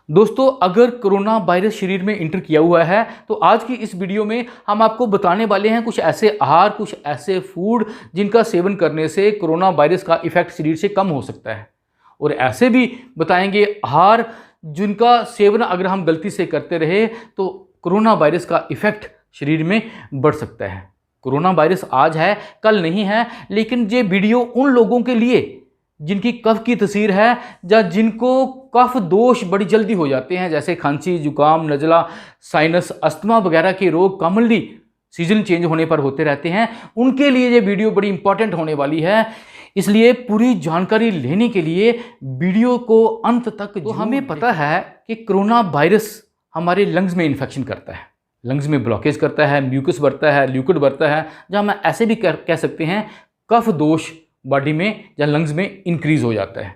दोस्तों, अगर corona virus शरीर में इंटर किया हुआ है तो आज की इस वीडियो में हम आपको बताने वाले हैं कुछ ऐसे आहार, कुछ ऐसे फूड जिनका सेवन करने से कोरोना वायरस का इफेक्ट शरीर से कम हो सकता है। और ऐसे भी बताएंगे आहार जिनका सेवन अगर हम गलती से करते रहे तो कोरोना वायरस का इफेक्ट शरीर में बढ़ सकता है। कोरोना वायरस आज है, कल नहीं है, लेकिन ये वीडियो उन लोगों के लिए जिनकी कफ की तस्वीर है या जिनको कफ दोष बड़ी जल्दी हो जाते हैं, जैसे खांसी, जुकाम, नज़ला, साइनस, अस्थमा वगैरह के रोग कॉमनली सीजन चेंज होने पर होते रहते हैं, उनके लिए ये वीडियो बड़ी इंपॉर्टेंट होने वाली है। इसलिए पूरी जानकारी लेने के लिए वीडियो को अंत तक। तो हमें पता है कि कोरोना वायरस हमारे लंग्स में इन्फेक्शन करता है, लंग्स में ब्लॉकेज करता है, म्यूकस बढ़ता है, लिक्विड बढ़ता है, जहाँ हम ऐसे भी कह सकते हैं कफ दोष बॉडी में या लंग्स में इंक्रीज हो जाता है।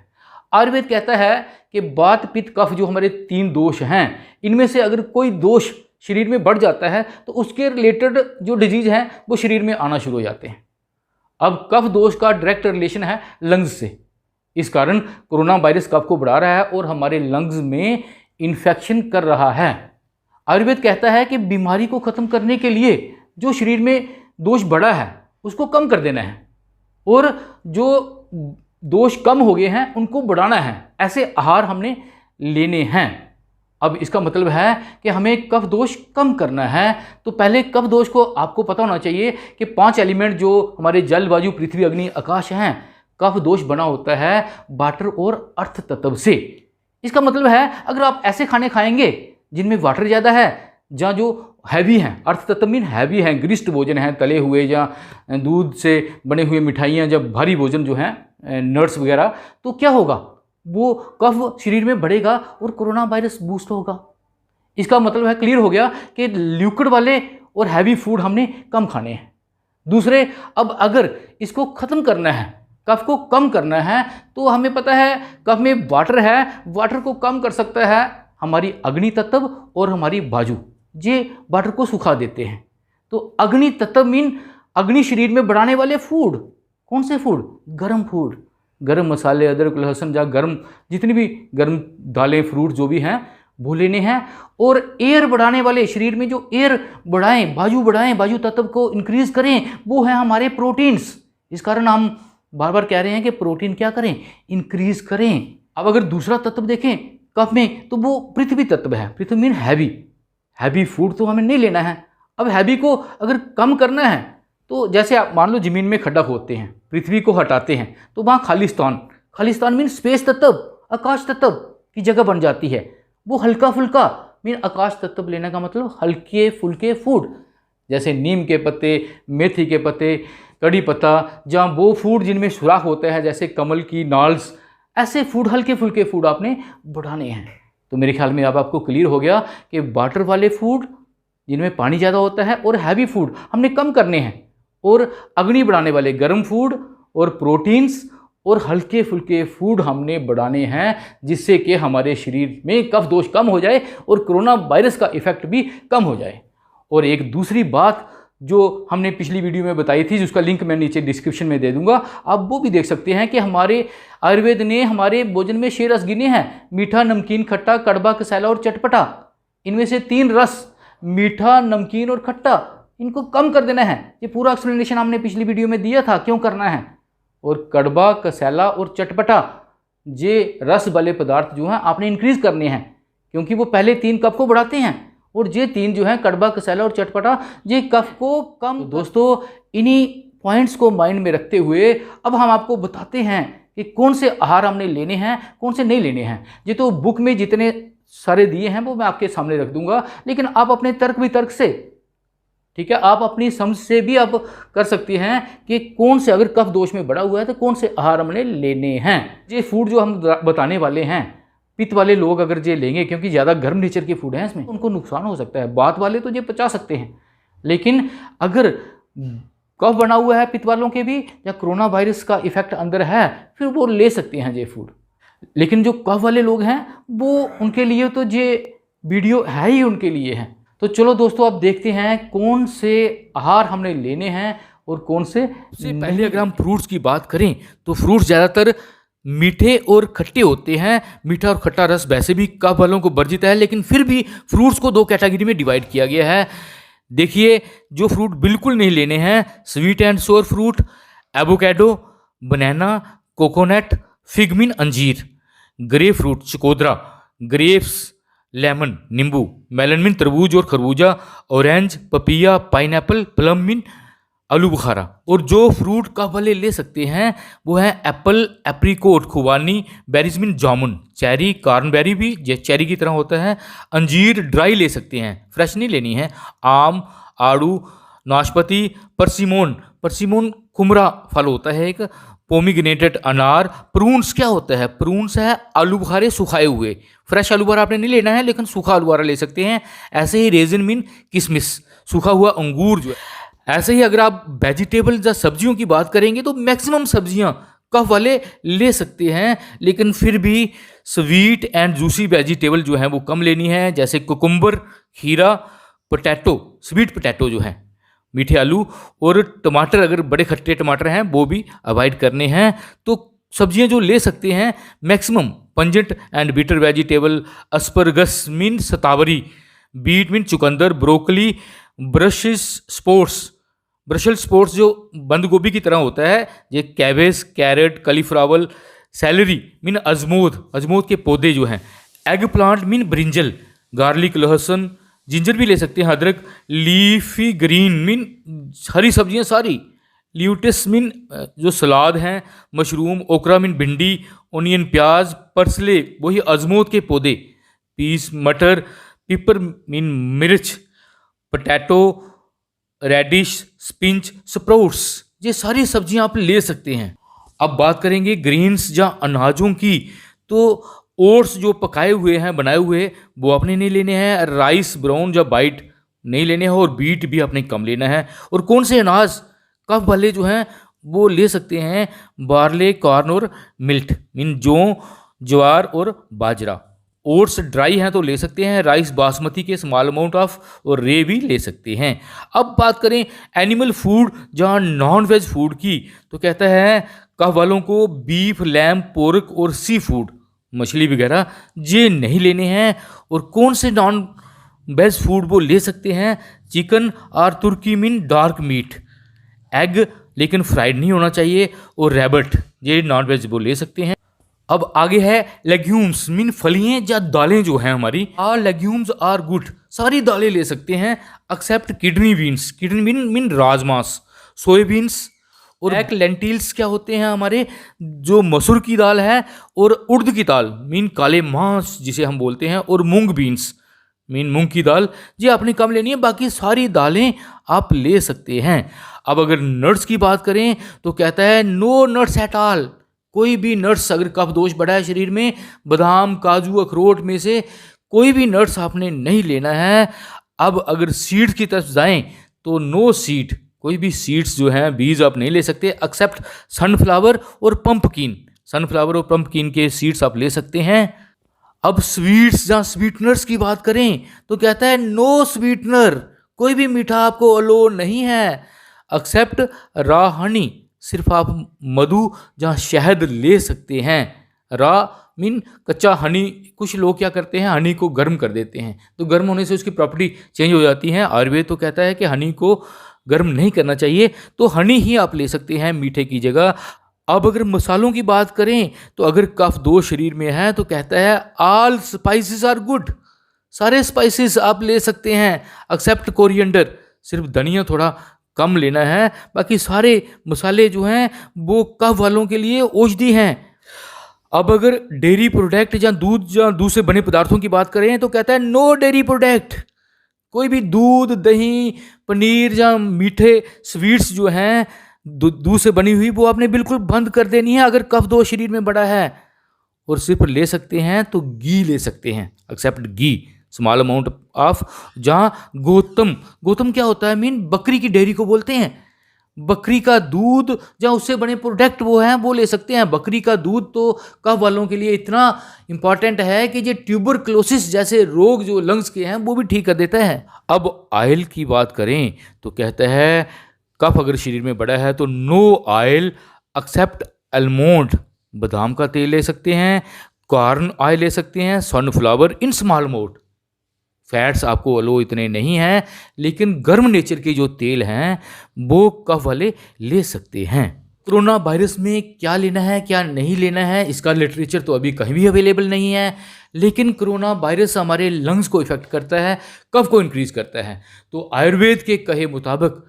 आयुर्वेद कहता है कि वात, पित्त, कफ जो हमारे 3 दोष हैं, इनमें से अगर कोई दोष शरीर में बढ़ जाता है तो उसके रिलेटेड जो डिजीज हैं वो शरीर में आना शुरू हो जाते हैं। अब कफ दोष का डायरेक्ट रिलेशन है लंग्स से, इस कारण कोरोना वायरस कफ को बढ़ा रहा है और हमारे लंग्स में इन्फेक्शन कर रहा है। आयुर्वेद कहता है कि बीमारी को ख़त्म करने के लिए जो शरीर में दोष बढ़ा है उसको कम कर देना है और जो दोष कम हो गए हैं उनको बढ़ाना है। ऐसे आहार हमने लेने हैं। अब इसका मतलब है कि हमें कफ दोष कम करना है। तो पहले कफ दोष को आपको पता होना चाहिए कि 5 एलिमेंट जो हमारे जल, वायु, पृथ्वी, अग्नि, आकाश हैं, कफ दोष बना होता है वाटर और अर्थ तत्व से। इसका मतलब है अगर आप ऐसे खाने खाएंगे जिनमें वाटर ज़्यादा है, जहाँ जो हैवी हैं, अर्थ तत्व मीन हैवी हैं, गरिष्ठ भोजन हैं, तले हुए या दूध से बने हुए मिठाइयाँ, जब भारी भोजन जो हैं, नट्स वगैरह, तो क्या होगा, वो कफ शरीर में बढ़ेगा और कोरोना वायरस बूस्ट होगा। इसका मतलब है क्लियर हो गया कि लिक्विड वाले और हैवी फूड हमने कम खाने हैं। दूसरे, अब अगर इसको ख़त्म करना है, कफ को कम करना है, तो हमें पता है कफ में वाटर है, वाटर को कम कर सकता है हमारी अग्नि तत्व और हमारी बाजू, ये वाटर को सुखा देते हैं। तो अग्नि तत्व मीन अग्नि शरीर में बढ़ाने वाले फूड। कौन से फूड? गर्म फूड, गर्म मसाले, अदरक, लहसुन, या गर्म जितनी भी गर्म दालें, फ्रूट जो भी हैं वो लेने हैं। और एयर बढ़ाने वाले, शरीर में जो एयर बढ़ाएं, बाजू तत्व को इंक्रीज करें, वो है हमारे प्रोटीन्स। इस कारण हम बार बार कह रहे हैं कि प्रोटीन क्या करें, इंक्रीज करें। अब अगर दूसरा तत्व देखें कफ में तो वो पृथ्वी तत्व है। पृथ्वी मीन हैवी फूड तो हमें नहीं लेना है। अब हैवी को अगर कम करना है तो जैसे आप मान लो ज़मीन में खड्डा खोदते हैं, पृथ्वी को हटाते हैं, तो वहाँ खालिस्तान मीन स्पेस तत्व, आकाश तत्व की जगह बन जाती है। वो हल्का फुल्का मीन आकाश तत्व लेने का मतलब हल्के फुल्के फूड, जैसे नीम के पत्ते, मेथी के पत्ते, कड़ी पत्ता, जहाँ वो फूड जिनमें सुराख होता है, जैसे कमल की नाल्स, ऐसे फूड, हल्के फुल्के फूड आपने बढ़ाने हैं। तो मेरे ख्याल में अब आपको क्लियर हो गया कि वाटर वाले फूड जिनमें पानी ज़्यादा होता है और हैवी फूड हमने कम करने हैं, और अग्नि बढ़ाने वाले गर्म फूड और प्रोटीन्स और हल्के फुल्के फूड हमने बढ़ाने हैं, जिससे कि हमारे शरीर में कफ दोष कम हो जाए और कोरोना वायरस का इफेक्ट भी कम हो जाए। और एक दूसरी बात जो हमने पिछली वीडियो में बताई थी, जिसका लिंक मैं नीचे डिस्क्रिप्शन में दे दूंगा, आप वो भी देख सकते हैं कि हमारे आयुर्वेद ने हमारे भोजन में 6 रस गिने हैं: मीठा, नमकीन, खट्टा, कड़वा, कसैला और चटपटा। इनमें से 3 रस, मीठा, नमकीन और खट्टा, इनको कम कर देना है। ये पूरा एक्सप्लेनेशन हमने पिछली वीडियो में दिया था क्यों करना है। और कड़वा, कसैला और चटपटा, ये रस वाले पदार्थ जो हैं आपने इंक्रीज करने हैं, क्योंकि वो पहले 3 कफ को बढ़ाते हैं, और ये 3 जो हैं कड़वा, कसैला और चटपटा, ये कफ को कम। तो दोस्तों, इन्हीं पॉइंट्स को माइंड में रखते हुए अब हम आपको बताते हैं कि कौन से आहार हमने लेने हैं, कौन से नहीं लेने हैं। ये तो बुक में जितने सारे दिए हैं वो मैं आपके सामने रख दूंगा, लेकिन आप अपने तर्क वितर्क से, ठीक है, आप अपनी समझ से भी आप कर सकते हैं कि कौन से, अगर कफ दोष में बढ़ा हुआ है तो कौन से आहार हमने लेने हैं। ये फूड जो हम बताने वाले हैं, पित्त वाले लोग अगर ये लेंगे, क्योंकि ज़्यादा गर्म नेचर के फूड हैं इसमें, उनको नुकसान हो सकता है। बात वाले तो ये पचा सकते हैं, लेकिन अगर कफ बना हुआ है पित्त वालों के भी, या कोरोना वायरस का इफेक्ट अंदर है, फिर वो ले सकते हैं ये फूड। लेकिन जो कफ वाले लोग हैं वो, उनके लिए तो ये वीडियो है ही उनके लिए है। तो चलो दोस्तों, अब देखते हैं कौन से आहार हमने लेने हैं और कौन से। पहले अगर हम फ्रूट्स की बात करें तो फ्रूट्स ज़्यादातर मीठे और खट्टे होते हैं। मीठा और खट्टा रस वैसे भी कफ वालों को वर्जित है, लेकिन फिर भी फ्रूट्स को दो कैटेगरी में डिवाइड किया गया है। देखिए, जो फ्रूट बिल्कुल नहीं लेने हैं, स्वीट एंड सोर फ्रूट, एवोकेडो, बनाना, कोकोनट, फिग मीन अंजीर, ग्रेप फ्रूट चकोदरा, ग्रेप्स लेमन नींबू, मेलन मीन तरबूज और खरबूजा, ऑरेंज, पपीया, पाइनएप्पल, प्लम मीन आलू बुखारा। और जो फ्रूट कफ वाले ले सकते हैं वो है एप्पल, एप्रीकोट, खुबानी, बेरीज मीन जामुन, चेरी, कार्नबेरी भी चेरी की तरह होता है, अंजीर ड्राई ले सकते हैं, फ्रेश नहीं लेनी है, आम, आड़ू, नाशपाती, परसिमोन, परसिमोन कुमड़ा फल होता है एक, पोमीग्रेनेटेड अनार, प्रून्स क्या होता है, प्रून्स है आलू बुखारे सुखाए हुए, फ्रेश आलू बुखारा आपने नहीं लेना है लेकिन सूखा आलू बुखारा ले सकते हैं। ऐसे ही रेजिन मीन किशमिश, सूखा हुआ अंगूर जो है। ऐसे ही अगर आप वेजिटेबल या सब्जियों की बात करेंगे तो मैक्सिमम सब्जियां कफ वाले ले सकते हैं, लेकिन फिर भी स्वीट एंड जूसी वेजिटेबल जो है वो कम लेनी है, जैसे कुकुम्बर, खीरा, पोटैटो, स्वीट पोटैटो जो है, मीठे आलू, और टमाटर अगर बड़े खट्टे टमाटर हैं वो भी अवॉइड करने हैं। तो सब्जियां जो ले सकते हैं maximum pungent and bitter vegetable, asparagus mean सतावरी, बीट मीन चुकंदर, broccoli, brussels sprouts, brussels sprouts जो बंद गोभी की तरह होता है, ये cabbage, carrot, cauliflower, celery mean अजमोद, अजमोद के पौधे जो हैं, egg plant mean brinjal, garlic, लहसुन, जिंजर भी ले सकते हैं, अदरक, लीफी ग्रीन मीन हरी सब्जियां सारी, ल्यूटिस मीन जो सलाद हैं, मशरूम, ओकरा मीन भिंडी, ओनियन प्याज, परसले वही अजमोद के पौधे, पीस, मटर, पिपर मीन मिर्च, पोटैटो, रेडिश, स्पिंच, स्प्राउट्स, ये सारी सब्जियां आप ले सकते हैं। अब बात करेंगे ग्रीन्स या अनाजों की, तो ओट्स जो पकाए हुए हैं, बनाए हुए, वो आपने नहीं लेने हैं, राइस ब्राउन या वाइट नहीं लेने हैं, और बीट भी आपने कम लेना है। और कौन से अनाज कफ वाले जो हैं वो ले सकते हैं, बार्ले, कॉर्न और मिल्ट मीन जौ, ज्वार और बाजरा। ओट्स ड्राई हैं तो ले सकते हैं, राइस बासमती के स्मॉल अमाउंट ऑफ, और रे भी ले सकते हैं। अब बात करें एनिमल फूड जहाँ नॉन वेज फूड की, तो कहता है कफ वालों को बीफ, लैम, पोर्क और सी फूड, मछली वगैरह ये नहीं लेने हैं। और कौन से नॉन वेज फूड वो ले सकते हैं, चिकन और तुर्की मीन डार्क मीट, एग लेकिन फ्राइड नहीं होना चाहिए, और रैबट ये नॉन वेज वो ले सकते हैं। अब आगे है लेग्यूम्स मीन फलियां या दालें जो हैं हमारी, आर लेग्यूम्स आर गुड, सारी दालें ले सकते हैं except kidney beans, kidney bean mean राजमास, सोयाबीन्स, और एक लेंटिल्स क्या होते हैं हमारे, जो मसूर की दाल है, और उड़द की दाल मीन काले मांस जिसे हम बोलते हैं, और मूंग बीन्स मीन मूंग की दाल, ये आपने कम लेनी है, बाकी सारी दालें आप ले सकते हैं। अब अगर नट्स की बात करें तो कहता है नो नट्स एट ऑल, कोई भी नट्स, अगर कफ दोष बढ़ा है शरीर में, बादाम, काजू, अखरोट में से कोई भी नट्स आपने नहीं लेना है। अब अगर सीड्स की तरफ जाएं तो नो सीड, कोई भी सीड्स जो हैं बीज आप नहीं ले सकते एक्सेप्ट सनफ्लावर और पंपकिन, सनफ्लावर और पंपकिन के सीड्स आप ले सकते हैं। अब स्वीट्स या स्वीटनर्स की बात करें तो कहता है नो स्वीटनर, कोई भी मीठा आपको अलो नहीं है एक्सेप्ट रॉ हनी, सिर्फ आप मधु या शहद ले सकते हैं। रॉ मीन कच्चा हनी, कुछ लोग क्या करते हैं हनी को गर्म कर देते हैं, तो गर्म होने से उसकी प्रॉपर्टी चेंज हो जाती है। आयुर्वेद तो कहता है कि हनी को गर्म नहीं करना चाहिए, तो हनी ही आप ले सकते हैं मीठे की जगह। अब अगर मसालों की बात करें तो अगर कफ दो शरीर में है तो कहता है ऑल स्पाइसेस आर गुड, सारे स्पाइसेस आप ले सकते हैं एक्सेप्ट कोरिएंडर, सिर्फ धनिया थोड़ा कम लेना है, बाकी सारे मसाले जो हैं वो कफ वालों के लिए औषधि हैं। अब अगर डेयरी प्रोडक्ट या दूध से बने पदार्थों की बात करें तो कहता है नो डेयरी प्रोडक्ट, कोई भी दूध, दही, पनीर या मीठे स्वीट्स जो हैं दूध से बनी हुई वो आपने बिल्कुल बंद कर देनी है अगर कफ दो शरीर में बड़ा है। और सिर्फ ले सकते हैं तो घी ले सकते हैं except ghee, small amount of. जहाँ गौतम क्या होता है मीन बकरी की डेयरी को बोलते हैं, बकरी का दूध जहाँ उससे बने प्रोडक्ट वो हैं वो ले सकते हैं। बकरी का दूध तो कफ वालों के लिए इतना इंपॉर्टेंट है कि ये ट्यूबरक्लोसिस जैसे रोग जो लंग्स के हैं वो भी ठीक कर देता है। अब ऑयल की बात करें तो कहता है कफ अगर शरीर में बड़ा है तो नो ऑयल एक्सेप्ट आलमंड, बादाम का तेल ले सकते हैं, कॉर्न ऑयल ले सकते हैं, sunflower in small amount. Fats आपको अलो इतने नहीं हैं, लेकिन गर्म नेचर के जो तेल हैं वो कफ वाले ले सकते हैं। कोरोना वायरस में क्या लेना है क्या नहीं लेना है, इसका लिटरेचर तो अभी कहीं भी अवेलेबल नहीं है, लेकिन कोरोना वायरस हमारे लंग्स को इफेक्ट करता है, कफ को इंक्रीज करता है। तो आयुर्वेद के कहे मुताबिक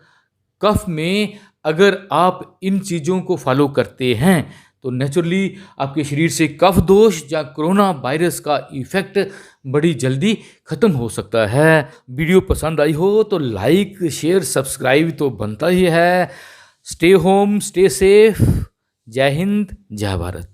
कफ में अगर आप इन चीज़ों को फॉलो करते हैं तो नेचुरली आपके शरीर से कफ दोष या कोरोना वायरस का इफेक्ट बड़ी जल्दी ख़त्म हो सकता है। वीडियो पसंद आई हो तो लाइक शेयर सब्सक्राइब तो बनता ही है। Stay home, stay safe. जय हिंद, जय भारत।